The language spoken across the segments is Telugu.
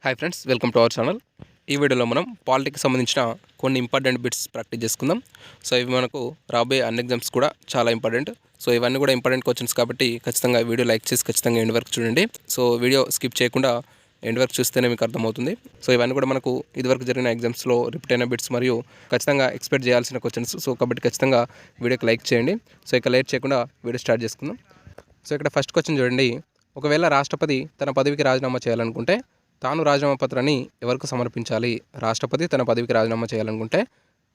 Hi friends, welcome to our channel. ఈ వీడియోలో మనం పాలిటిక్స్ సంబంధించిన కొన్ని ఇంపార్టెంట్ బిట్స్ ప్రాక్టీస్ చేసుకుందాం. సో ఇవి మనకు రాబోయే అన్ని ఎగ్జామ్స్ కూడా చాలా ఇంపార్టెంట్. సో ఇవన్నీ కూడా ఇంపార్టెంట్ క్వశ్చన్స్ కాబట్టి ఖచ్చితంగా వీడియో లైక్ చేసి ఖచ్చితంగా ఎండ్ వరకు చూడండి. సో వీడియో స్కిప్ చేయకుండా ఎండ్ వరకు చూస్తేనే మీకు అర్థమవుతుంది. సో ఇవన్నీ కూడా మనకు ఇదివరకు జరిగిన ఎగ్జామ్స్లో రిపీట్ అయిన బిట్స్ మరియు ఖచ్చితంగా ఎక్స్పెక్ట్ చేయాల్సిన క్వశ్చన్స్. సో కాబట్టి ఖచ్చితంగా వీడియోకి లైక్ చేయండి. సో ఇక లేట్ చేయకుండా వీడియో స్టార్ట్ చేసుకుందాం. సో ఇక్కడ ఫస్ట్ క్వశ్చన్ చూడండి. ఒకవేళ రాష్ట్రపతి తన పదవికి రాజీనామా చేయాలనుకుంటే తాను రాజీనామా పత్రాన్ని ఎవరికి సమర్పించాలి? రాష్ట్రపతి తన పదవికి రాజీనామా చేయాలనుకుంటే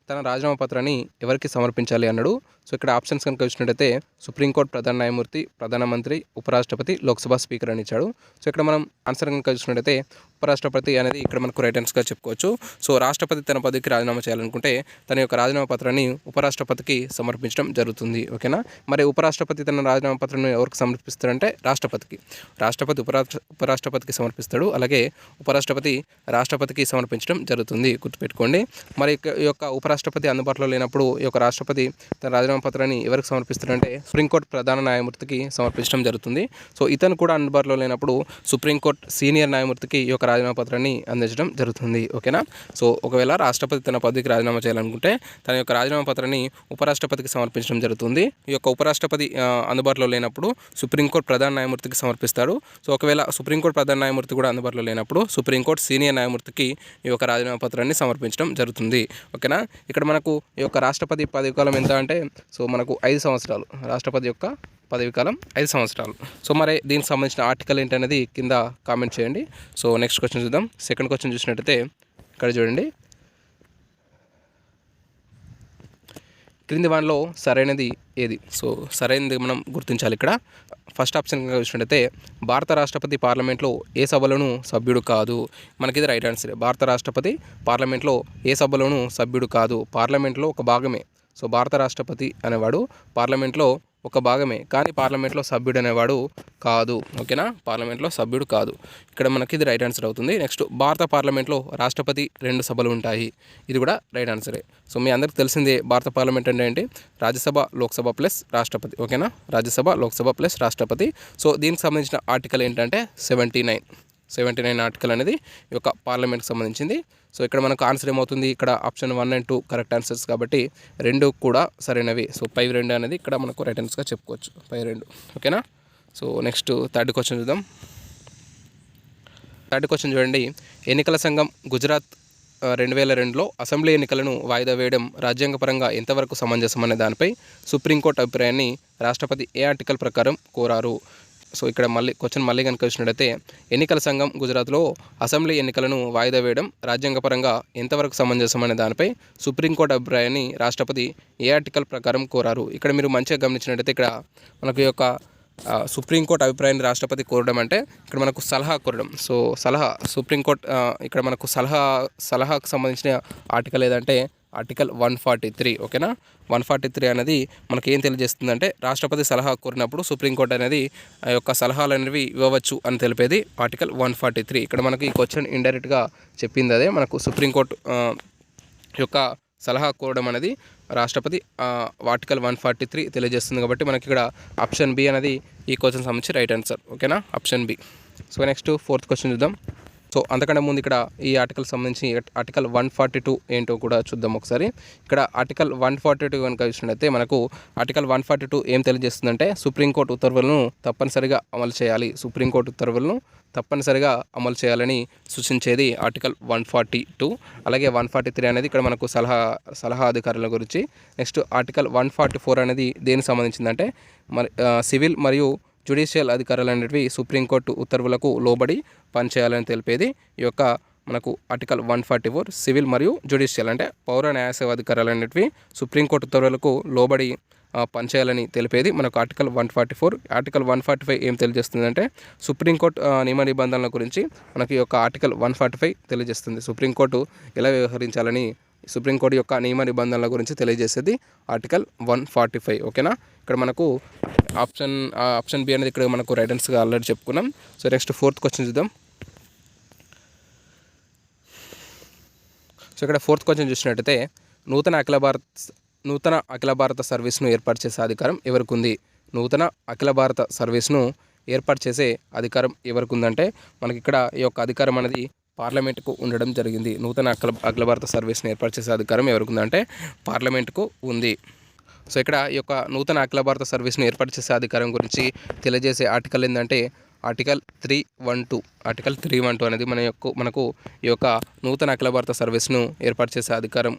తన రాజీనామా పత్రాన్ని ఎవరికి సమర్పించాలి అన్నాడు. సో ఇక్కడ ఆప్షన్స్ కనుక చూసినట్టయితే సుప్రీంకోర్టు ప్రధాన న్యాయమూర్తి, ప్రధానమంత్రి, ఉపరాష్ట్రపతి, లోక్సభ స్పీకర్ అని ఇచ్చాడు. సో ఇక్కడ మనం ఆన్సర్ కనుక చూసినట్టయితే ఉపరాష్ట్రపతి అనేది ఇక్కడ మనకు రైట్ ఆన్సర్గా చెప్పుకోవచ్చు. సో రాష్ట్రపతి తన పదవికి రాజీనామా చేయాలనుకుంటే తన యొక్క రాజీనామా పత్రాన్ని ఉపరాష్ట్రపతికి సమర్పించడం జరుగుతుంది. ఓకేనా? మరి ఉపరాష్ట్రపతి తన రాజీనామా పత్రాన్ని ఎవరికి సమర్పిస్తాడంటే రాష్ట్రపతికి. రాష్ట్రపతి ఉపరాష్ట్రపతికి సమర్పిస్తాడు. అలాగే ఉపరాష్ట్రపతి రాష్ట్రపతికి సమర్పించడం జరుగుతుంది. గుర్తుపెట్టుకోండి. మరి ఈ యొక్క ఉపరాష్ట్రపతి అందుబాటులో లేనప్పుడు ఈ యొక్క రాష్ట్రపతి తన రాజీనామా పత్రాన్ని ఎవరికి సమర్పిస్తాడంటే సుప్రీంకోర్టు ప్రధాన న్యాయమూర్తికి సమర్పించడం జరుగుతుంది. సో ఇతను కూడా అందుబాటులో లేనప్పుడు సుప్రీంకోర్టు సీనియర్ న్యాయమూర్తికి ఈ యొక్క రాజీనామా పత్రాన్ని అందించడం జరుగుతుంది. ఓకేనా? సో ఒకవేళ రాష్ట్రపతి తన పదవికి రాజీనామా చేయాలనుకుంటే తన యొక్క రాజీనామా పత్రాన్ని ఉపరాష్ట్రపతికి సమర్పించడం జరుగుతుంది. ఈ యొక్క ఉపరాష్ట్రపతి అందుబాటులో లేనప్పుడు సుప్రీంకోర్టు ప్రధాన న్యాయమూర్తికి సమర్పిస్తాడు. సో ఒకవేళ సుప్రీంకోర్టు ప్రధాన న్యాయమూర్తి కూడా అందుబాటులో లేనప్పుడు సుప్రీంకోర్టు సీనియర్ న్యాయమూర్తికి ఈ యొక్క రాజీనామా పత్రాన్ని సమర్పించడం జరుగుతుంది. ఓకేనా? ఇక్కడ మనకు ఈ యొక్క రాష్ట్రపతి పదవి కాలం ఎంత అంటే సో మనకు 5 సంవత్సరాలు. రాష్ట్రపతి యొక్క పదవి కాలం 5 సంవత్సరాలు. సో మరి దీనికి సంబంధించిన ఆర్టికల్ ఏంటనేది కింద కామెంట్ చేయండి. సో నెక్స్ట్ క్వశ్చన్ చూద్దాం. సెకండ్ క్వశ్చన్ చూసినట్టయితే ఇక్కడ చూడండి. క్రింది వానిలో సరైనది ఏది? సో సరైనది మనం గుర్తించాలి. ఇక్కడ ఫస్ట్ ఆప్షన్ చూసినట్టయితే భారత రాష్ట్రపతి పార్లమెంట్లో ఏ సభలోనూ సభ్యుడు కాదు. మనకి ఇది రైట్ ఆన్సర్. భారత రాష్ట్రపతి పార్లమెంట్లో ఏ సభలోనూ సభ్యుడు కాదు. పార్లమెంట్లో ఒక భాగమే. సో భారత రాష్ట్రపతి అనేవాడు పార్లమెంట్లో ఒక భాగమే, కానీ పార్లమెంట్లో సభ్యుడు అనేవాడు కాదు. ఓకేనా? పార్లమెంట్లో సభ్యుడు కాదు. ఇక్కడ మనకి ఇది రైట్ ఆన్సర్ అవుతుంది. నెక్స్ట్ భారత పార్లమెంట్లో రాష్ట్రపతి 2 సభలు ఉంటాయి. ఇది కూడా రైట్ ఆన్సరే. సో మీ అందరికి తెలిసిందే భారత పార్లమెంట్ అంటే ఏంటి? రాజ్యసభ, లోక్సభ ప్లస్ రాష్ట్రపతి. ఓకేనా? రాజ్యసభ, లోక్సభ ప్లస్ రాష్ట్రపతి. సో దీనికి సంబంధించిన ఆర్టికల్ ఏంటంటే 79 ఆర్టికల్ అనేది ఈ యొక్క పార్లమెంట్కి సంబంధించింది. సో ఇక్కడ మనకు ఆన్సర్ ఏమవుతుంది? ఇక్కడ ఆప్షన్ 1 and 2 కరెక్ట్ ఆన్సర్స్ కాబట్టి 2 కూడా సరైనవి. సో పై 2 అనేది ఇక్కడ మనకు రైట్ ఆన్సర్గా చెప్పుకోవచ్చు. పై 2. ఓకేనా? సో నెక్స్ట్ థర్డ్ క్వశ్చన్ చూద్దాం. థర్డ్ క్వశ్చన్ చూడండి. ఎన్నికల సంఘం గుజరాత్ 2002లో అసెంబ్లీ ఎన్నికలను వాయిదా వేయడం రాజ్యాంగపరంగా ఎంతవరకు సమంజసం అనే దానిపై సుప్రీంకోర్టు అభిప్రాయాన్ని రాష్ట్రపతి ఏ ఆర్టికల్ ప్రకారం కోరారు? సో ఇక్కడ క్వశ్చన్ కనుక వచ్చినట్టయితే ఎన్నికల సంఘం గుజరాత్లో అసెంబ్లీ ఎన్నికలను వాయిదా వేయడం రాజ్యాంగపరంగా ఎంతవరకు సమంజసం అనే దానిపై సుప్రీంకోర్టు అభిప్రాయాన్ని రాష్ట్రపతి ఏ ఆర్టికల్ ప్రకారం కోరారు? ఇక్కడ మీరు మంచిగా గమనించినట్టయితే ఇక్కడ మనకు యొక్క సుప్రీంకోర్టు అభిప్రాయాన్ని రాష్ట్రపతి కోరడం అంటే ఇక్కడ మనకు సలహా కోరడం. సో సుప్రీంకోర్టు ఇక్కడ మనకు సలహాకు సంబంధించిన ఆర్టికల్ ఏదంటే ఆర్టికల్ 143. ఓకేనా? 143 అనేది మనకి ఏం తెలియజేస్తుందంటే రాష్ట్రపతి సలహా కోరినప్పుడు సుప్రీంకోర్టు అనేది ఆ యొక్క సలహాలు అనేవి ఇవ్వవచ్చు అని తెలిపేది ఆర్టికల్ 143. ఇక్కడ మనకి ఈ క్వశ్చన్ ఇండైరెక్ట్గా చెప్పింది అదే. మనకు సుప్రీంకోర్టు యొక్క సలహా కోరడం అనేది రాష్ట్రపతి ఆర్టికల్ 143 తెలియజేస్తుంది. కాబట్టి మనకి ఇక్కడ ఆప్షన్ బి అనేది ఈ క్వశ్చన్ సంబంధించి రైట్ ఆన్సర్. ఓకేనా? Option B. So next fourth question చూద్దాం. సో అంతకంటే ముందు ఇక్కడ ఈ ఆర్టికల్ సంబంధించి ఆర్టికల్ 142 ఏంటో కూడా చూద్దాం ఒకసారి. ఇక్కడ ఆర్టికల్ 142 కనుక చూసినట్లయితే మనకు ఆర్టికల్ 142 ఏం తెలియజేస్తుందంటే సుప్రీంకోర్టు ఉత్తర్వులను తప్పనిసరిగా అమలు చేయాలి. సుప్రీంకోర్టు ఉత్తర్వులను తప్పనిసరిగా అమలు చేయాలని సూచించేది ఆర్టికల్ 142. అలాగే 143 అనేది ఇక్కడ మనకు సలహా అధికారుల గురించి. నెక్స్ట్ ఆర్టికల్ 144 అనేది దేనికి సంబంధించిందంటే సివిల్ మరియు జ్యుడిషియల్ అధికారులు అనేటివి సుప్రీంకోర్టు ఉత్తర్వులకు లోబడి పనిచేయాలని తెలిపేది ఈ యొక్క మనకు ఆర్టికల్ 144. సివిల్ మరియు జ్యుడిషియల్ అంటే పౌర న్యాయ సేవా అధికారులు అనేటివి సుప్రీంకోర్టు ఉత్తర్వులకు లోబడి పనిచేయాలని తెలిపేది మనకు ఆర్టికల్ 144. ఆర్టికల్ 145 ఏం తెలియజేస్తుందంటే సుప్రీంకోర్టు నియమ నిబంధనల గురించి మనకి ఈ యొక్క ఆర్టికల్ 145 తెలియజేస్తుంది. సుప్రీంకోర్టు ఎలా వ్యవహరించాలని సుప్రీంకోర్టు యొక్క నియమ నిబంధనల గురించి తెలియజేసేది ఆర్టికల్ 145. ఓకేనా? ఇక్కడ మనకు ఆప్షన్ బి అనేది ఇక్కడ మనకు రైట్ ఆన్సర్గా ఆల్రెడీ చెప్పుకున్నాం. సో నెక్స్ట్ ఫోర్త్ క్వశ్చన్ చూద్దాం. సో ఇక్కడ ఫోర్త్ క్వశ్చన్ చూసినట్టయితే నూతన అఖిల భారత సర్వీస్ను ఏర్పాటు చేసే అధికారం ఎవరికి ఉంది? నూతన అఖిల భారత సర్వీస్ను ఏర్పాటు చేసే అధికారం ఎవరికి ఉందంటే మనకి ఇక్కడ ఈ యొక్క అధికారం అనేది పార్లమెంటుకు ఉండడం జరిగింది. నూతన అఖిల భారత సర్వీస్ని ఏర్పాటు చేసే అధికారం ఎవరికి ఉందంటే పార్లమెంటుకు ఉంది. సో ఇక్కడ ఈ యొక్క నూతన అఖిల భారత సర్వీస్ని ఏర్పాటు చేసే అధికారం గురించి తెలియజేసే ఆర్టికల్ ఏంటంటే ఆర్టికల్ 312. ఆర్టికల్ 312 అనేది మనకు ఈ యొక్క నూతన అఖిల భారత సర్వీస్ను ఏర్పాటు చేసే అధికారం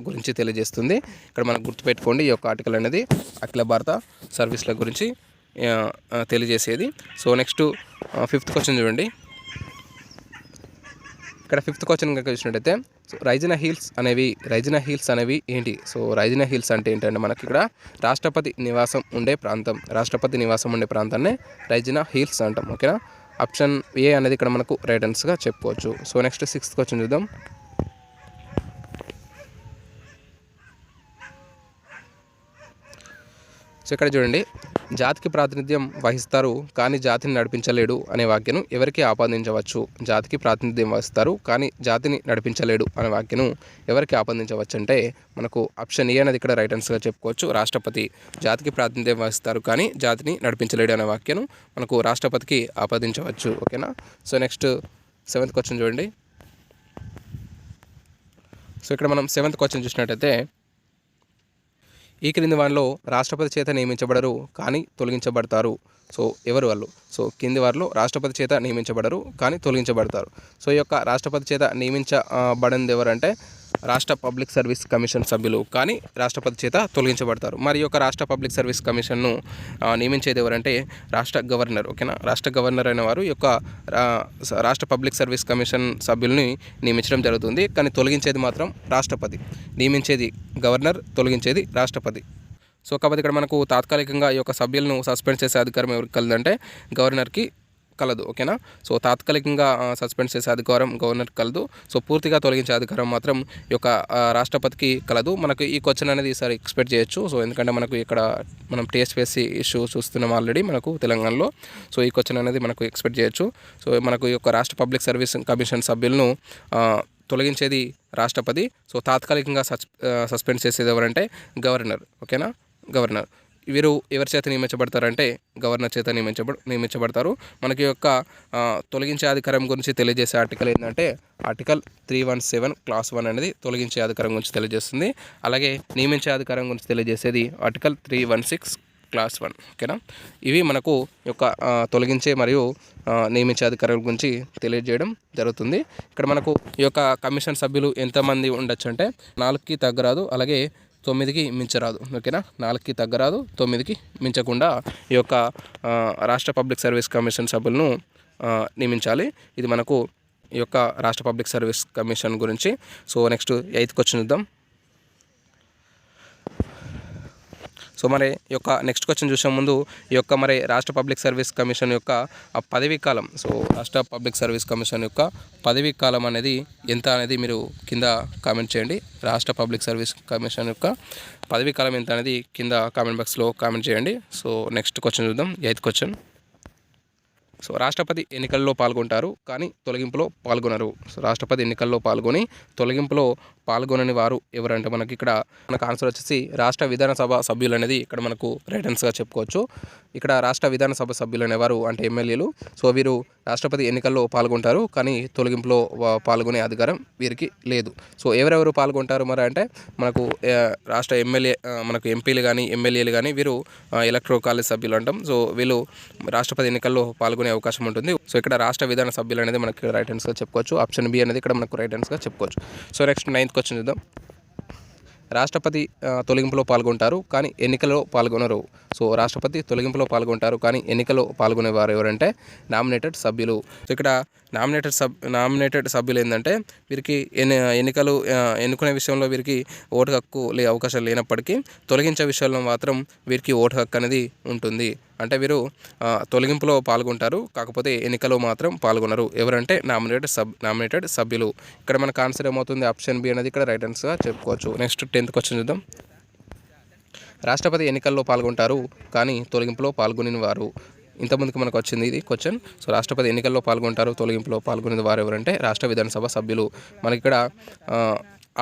గురించి తెలియజేస్తుంది. ఇక్కడ మనం గుర్తుపెట్టుకోండి, ఈ యొక్క ఆర్టికల్ అనేది అఖిల భారత సర్వీస్ల గురించి తెలియజేసేది. సో నెక్స్ట్ 5th క్వశ్చన్ చూడండి. ఇక్కడ 5th క్వశ్చన్ కనుక చూసినట్టయితే సో రైజినా హిల్స్ అనేవి ఏంటి? సో రైజినా హిల్స్ అంటే ఏంటంటే మనకి ఇక్కడ రాష్ట్రపతి నివాసం ఉండే ప్రాంతాన్నే రైజినా హిల్స్ అంటాం. ఓకేనా. ఆప్షన్ ఏ అనేది ఇక్కడ మనకు రైట్ ఆన్సర్గా చెప్పుకోవచ్చు. సో నెక్స్ట్ 6th క్వశ్చన్ చూద్దాం. సో ఇక్కడ చూడండి, జాతికి ప్రాతినిధ్యం వహిస్తారు కానీ జాతిని నడిపించలేడు అనే వాక్యను ఎవరికి ఆపాదించవచ్చు? జాతికి ప్రాతినిధ్యం వహిస్తారు కానీ జాతిని నడిపించలేడు అనే వాక్యను ఎవరికి ఆపాదించవచ్చు అంటే మనకు ఆప్షన్ ఏ అనేది ఇక్కడ రైట్ ఆన్సర్గా చెప్పుకోవచ్చు. రాష్ట్రపతి. జాతికి ప్రాతినిధ్యం వహిస్తారు కానీ జాతిని నడిపించలేడు అనే వాక్యను మనకు రాష్ట్రపతికి ఆపాదించవచ్చు. ఓకేనా. సో నెక్స్ట్ 7th క్వశ్చన్ చూడండి. సో ఇక్కడ మనం 7th క్వశ్చన్ చూసినట్టయితే ఈ క్రింది వారిలో రాష్ట్రపతి చేత నియమించబడరు కానీ తొలగించబడతారు. సో ఎవరు వాళ్ళు? సో కింది వారిలో రాష్ట్రపతి చేత నియమించబడరు కానీ తొలగించబడతారు. సో ఈ యొక్క రాష్ట్రపతి చేత నియమించబడింది ఎవరంటే రాష్ట్ర పబ్లిక్ సర్వీస్ కమిషన్ సభ్యులు కానీ రాష్ట్రపతి చేత తొలగించబడతారు. మరి యొక్క రాష్ట్ర పబ్లిక్ సర్వీస్ కమిషన్ను నియమించేది ఎవరంటే రాష్ట్ర గవర్నర్. ఓకేనా. రాష్ట్ర గవర్నర్ అయిన వారు ఈ యొక్క రాష్ట్ర పబ్లిక్ సర్వీస్ కమిషన్ సభ్యుల్ని నియమించడం జరుగుతుంది. కానీ తొలగించేది మాత్రం రాష్ట్రపతి. నియమించేది గవర్నర్, తొలగించేది రాష్ట్రపతి. సో కాబట్టి ఇక్కడ మనకు తాత్కాలికంగా ఈ యొక్క సభ్యులను సస్పెండ్ చేసే అధికారం ఎవరికి కలదంటే గవర్నర్కి కలదు. ఓకేనా. సో తాత్కాలికంగా సస్పెండ్ చేసే అధికారం గవర్నర్ కలదు. సో పూర్తిగా తొలగించే అధికారం మాత్రం ఈ యొక్క రాష్ట్రపతికి కలదు. మనకు ఈ క్వశ్చన్ అనేది ఈసారి ఎక్స్పెక్ట్ చేయొచ్చు. సో ఎందుకంటే మనకు ఇక్కడ మనం టీఎస్పీఎస్సీ ఇష్యూ చూస్తున్నాం ఆల్రెడీ మనకు తెలంగాణలో. సో ఈ క్వశ్చన్ అనేది మనకు ఎక్స్పెక్ట్ చేయొచ్చు. సో మనకు ఈ యొక్క రాష్ట్ర పబ్లిక్ సర్వీస్ కమిషన్ సభ్యులను తొలగించేది రాష్ట్రపతి. సో తాత్కాలికంగా సస్పెండ్ చేసేది ఎవరంటే గవర్నర్. ఓకేనా. గవర్నర్. వీరు ఎవరి చేత నియమించబడతారంటే గవర్నర్ చేత నియమించబడతారు. మనకి యొక్క తొలగించే అధికారం గురించి తెలియజేసే ఆర్టికల్ ఏంటంటే ఆర్టికల్ 317 క్లాస్ 1 అనేది తొలగించే అధికారం గురించి తెలియజేస్తుంది. అలాగే నియమించే అధికారం గురించి తెలియజేసేది ఆర్టికల్ 316 క్లాస్ 1. ఓకేనా. ఇవి మనకు యొక్క తొలగించే మరియు నియమించే అధికారుల గురించి తెలియజేయడం జరుగుతుంది. ఇక్కడ మనకు ఈ యొక్క కమిషన్ సభ్యులు ఎంతమంది ఉండొచ్చు అంటే 4కి తగ్గరాదు, అలాగే 9కి మించరాదు. ఓకేనా. 4కి తగ్గరాదు, 9కి మించకుండా ఈ యొక్క రాష్ట్ర పబ్లిక్ సర్వీస్ కమిషన్ సభ్యులను నియమించాలి. ఇది మనకు ఈ యొక్క రాష్ట్ర పబ్లిక్ సర్వీస్ కమిషన్ గురించి. సో నెక్స్ట్ 8th క్వశ్చన్ చూద్దాం. సో మరి ఈ యొక్క నెక్స్ట్ క్వశ్చన్ చూసే ముందు ఈ యొక్క మరి రాష్ట్ర పబ్లిక్ సర్వీస్ కమిషన్ యొక్క పదవీ కాలం, సో రాష్ట్ర పబ్లిక్ సర్వీస్ కమిషన్ యొక్క పదవీ కాలం అనేది ఎంత అనేది మీరు కింద కామెంట్ చేయండి. రాష్ట్ర పబ్లిక్ సర్వీస్ కమిషన్ యొక్క పదవీ కాలం ఎంత అనేది కింద కామెంట్ బాక్స్లో కామెంట్ చేయండి. సో నెక్స్ట్ క్వశ్చన్ చూద్దాం. 8th question. సో రాష్ట్రపతి ఎన్నికల్లో పాల్గొంటారు కానీ తొలగింపులో పాల్గొనరు. సో రాష్ట్రపతి ఎన్నికల్లో పాల్గొని తొలగింపులో పాల్గొనని వారు ఎవరంటే మనకి ఆన్సర్ వచ్చేసి రాష్ట్ర విధానసభ సభ్యులు అనేది ఇక్కడ మనకు రైట్ ఆన్సర్గా చెప్పుకోవచ్చు. ఇక్కడ రాష్ట్ర విధానసభ సభ్యులు అనేవారు అంటే ఎమ్మెల్యేలు. సో వీరు రాష్ట్రపతి ఎన్నికల్లో పాల్గొంటారు కానీ తొలగింపులో పాల్గొనే అధికారం వీరికి లేదు. సో ఎవరెవరు పాల్గొంటారు మరి అంటే మనకు రాష్ట్ర మనకు ఎంపీలు కానీ ఎమ్మెల్యేలు కానీ వీరు ఎలక్టోరల్ కాలేజ్ సభ్యులు అంటాం. సో వీళ్ళు రాష్ట్రపతి ఎన్నికల్లో పాల్గొనే అవకాశం ఉంటుంది. సో ఇక్కడ రాష్ట్ర విధాన సభ్యులు అనేది మనకి రైట్ ఆన్సర్గా చెప్పుకోవచ్చు. ఆప్షన్ బి అనేది ఇక్కడ మనకు రైట్ ఆన్సర్గా చెప్పుకోవచ్చు. సో నెక్స్ట్ 9th క్వశ్చన్ చూద్దాం. రాష్ట్రపతి తొలగింపులో పాల్గొంటారు కానీ ఎన్నికల్లో పాల్గొనరు. సో రాష్ట్రపతి తొలగింపులో పాల్గొంటారు కానీ ఎన్నికల్లో పాల్గొనేవారు ఎవరంటే నామినేటెడ్ సభ్యులు. సో ఇక్కడ నామినేటెడ్ సభ్యులు ఏంటంటే వీరికి ఎన్నికలు ఎన్నుకునే విషయంలో వీరికి ఓటు హక్కు అవకాశం లేనప్పటికీ తొలగించే విషయంలో మాత్రం వీరికి ఓటు హక్కు అనేది ఉంటుంది. అంటే వీరు తొలగింపులో పాల్గొంటారు కాకపోతే ఎన్నికలో మాత్రం పాల్గొనరు. ఎవరంటే నామినేటెడ్ సభ్యులు. ఇక్కడ మనకు ఆన్సర్ ఏమవుతుంది? ఆప్షన్ బి అనేది ఇక్కడ రైట్ ఆన్సర్గా చెప్పుకోవచ్చు. నెక్స్ట్ 10th క్వశ్చన్ చూద్దాం. రాష్ట్రపతి ఎన్నికల్లో పాల్గొంటారు కానీ తొలగింపులో పాల్గొని వారు. ఇంతకుముందుకు మనకు వచ్చింది ఇది క్వశ్చన్. సో రాష్ట్రపతి ఎన్నికల్లో పాల్గొంటారు, తొలగింపులో పాల్గొనేది వారు ఎవరంటే రాష్ట్ర విధానసభ సభ్యులు. మనకి ఇక్కడ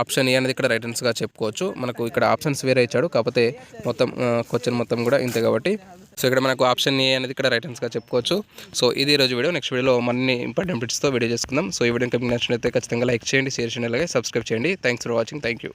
ఆప్షన్ ఏ అనేది ఇక్కడ రైట్ ఆన్సర్గా చెప్పుకోవచ్చు. మనకు ఇక్కడ ఆప్షన్స్ వేరే ఇచ్చాడు, కాకపోతే మొత్తం క్వశ్చన్ మొత్తం కూడా ఇంతే కాబట్టి సో ఇక్కడ మనకు ఆప్షన్ ఏ అనేది ఇక్కడ రైట్ ఆన్సర్గా చెప్పుకోవచ్చు. సో ఇది రోజు వీడియో. నెక్స్ట్ వీడియోలో మరిన్ని ఇంపార్టెంట్ బిట్స్తో వీడియో చేసుకుందాం. సో ఈ వీడియో మీకు నచ్చినట్లయితే ఖచ్చితంగా లైక్ చేయండి, షేర్ చేయండి, అలాగే సబ్స్క్రైబ్ చేయండి. Thanks for watching. Thank you.